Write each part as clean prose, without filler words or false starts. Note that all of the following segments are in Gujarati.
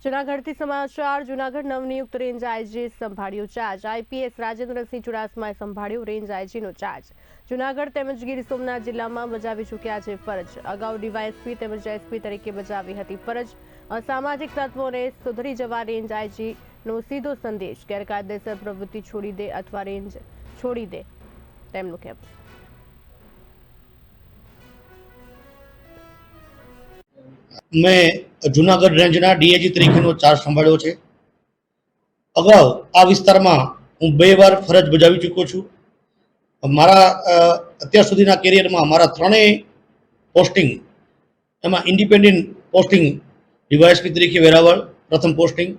જૂનાગઢથી સમાચાર। જૂનાગઢ નવનિયુક્ત રેન્જ આઈજી સંભાળ્યો ચાર્જ। આઈપીએસ રાજેન્દ્રસિંહ ચુડાસમાએ સંભાળ્યો રેન્જ આઈજીનો ચાર્જ। જૂનાગઢ તેમજ ગીર સોમનાથ જિલ્લામાં બજાવી ચૂક્યા છે ફરજ। અગાઉ ડીવાયએસપી તેમજ એસપી તરીકે બજાવી હતી ફરજ। અસામાજિક તત્વોને સુધરી જવા રેન્જ આઈજીનો સીધો સંદેશ। ગેરકાયદેસર પ્રવૃત્તિ છોડી દે અથવા રેન્જ છોડી દે તેમનું કહેવું। मैं जूनागढ़ रेंजना डीएजी तरीकेનો ચાર્જ સંભાળ્યો છે। અગાઉ આ વિસ્તારમાં હું 2 વાર ફરજ બજાવી ચૂક્યો છું। મારા અત્યાર સુધીના કેરિયરમાં મારા ત્રણેય પોસ્ટિંગ એમાં ઇન્ડિપેન્ડન્ટ પોસ્ટિંગ ડીવાયએસપી તરીકે વેરાવળ પ્રથમ પોસ્ટિંગ,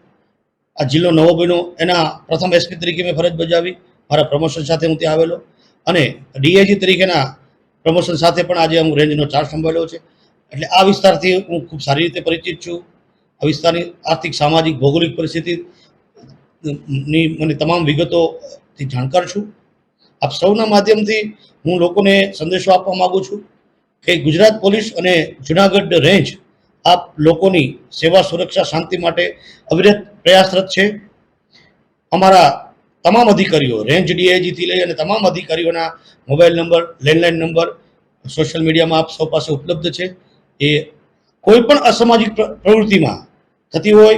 આ જિલ્લો નવો બન્યો એના પ્રથમ એસપી તરીકે મેં ફરજ બજાવી। મારા પ્રમોશન સાથે હું ત્યાં આવેલો અને ડીએજી તરીકેના પ્રમોશન સાથે પણ આજે હું રેન્જનો ચાર્જ સંભાળ્યો છે। એટલે આ વિસ્તારથી હું ખૂબ સારી રીતે પરિચિત છું। આ વિસ્તારની આર્થિક સામાજિક ભૌગોલિક પરિસ્થિતિની મને તમામ વિગતોથી જાણકાર છું। આપ સૌના માધ્યમથી હું લોકોને સંદેશો આપવા માગું છું કે ગુજરાત પોલીસ અને જૂનાગઢ રેન્જ આપ લોકોની સેવા, સુરક્ષા, શાંતિ માટે અવિરત પ્રયાસરત છે। અમારા તમામ અધિકારીઓ રેન્જ ડીઆઈજીથી લઈ અને તમામ અધિકારીઓના mobile number, landline number social મીડિયામાં આપ સૌ પાસે ઉપલબ્ધ છે। એ કોઈ પણ અસામાજિક પ્રવૃત્તિમાં થતી હોય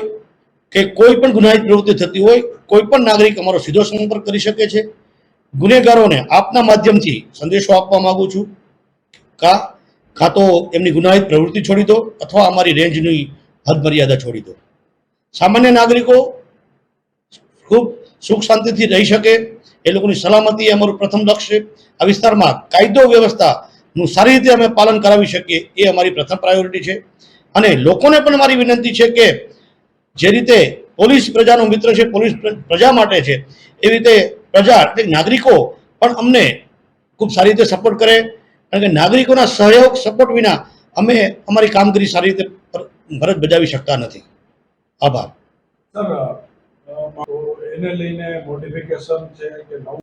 કે કોઈ પણ ગુનાહિત પ્રવૃત્તિ થતી હોય, કોઈ પણ નાગરિક અમારો સીધો સંપર્ક કરી શકે છે। ગુનેગારોને આપના માધ્યમથી સંદેશો આપવા માંગુ છું કાં તો એમની ગુનાહિત પ્રવૃત્તિ છોડી દો અથવા અમારી રેન્જની હદ મર્યાદા છોડી દો। સામાન્ય નાગરિકો ખૂબ સુખ શાંતિથી રહી શકે એ લોકોની સલામતી અમારું પ્રથમ લક્ષ્ય છે। આ વિસ્તારમાં કાયદો વ્યવસ્થાનું સારી રીતે અમે પાલન કરાવી શકીએ એ અમારી પ્રથમ પ્રાયોરિટી છે। અને લોકોને પણ મારી વિનંતી છે કે જે રીતે પોલીસ પ્રજાનો મિત્ર છે, પોલીસ પ્રજા માટે છે, એવી રીતે પ્રજા એટલે નાગરિકો પણ અમને ખૂબ સારી રીતે સપોર્ટ કરે, કારણ કે નાગરિકોના સહયોગ, સપોર્ટ વિના અમે અમારી કામગીરી સારી રીતે ફરજ બજાવી શકતા નથી। આભાર। સર, એને લઈને મોડિફિકેશન છે કે નવું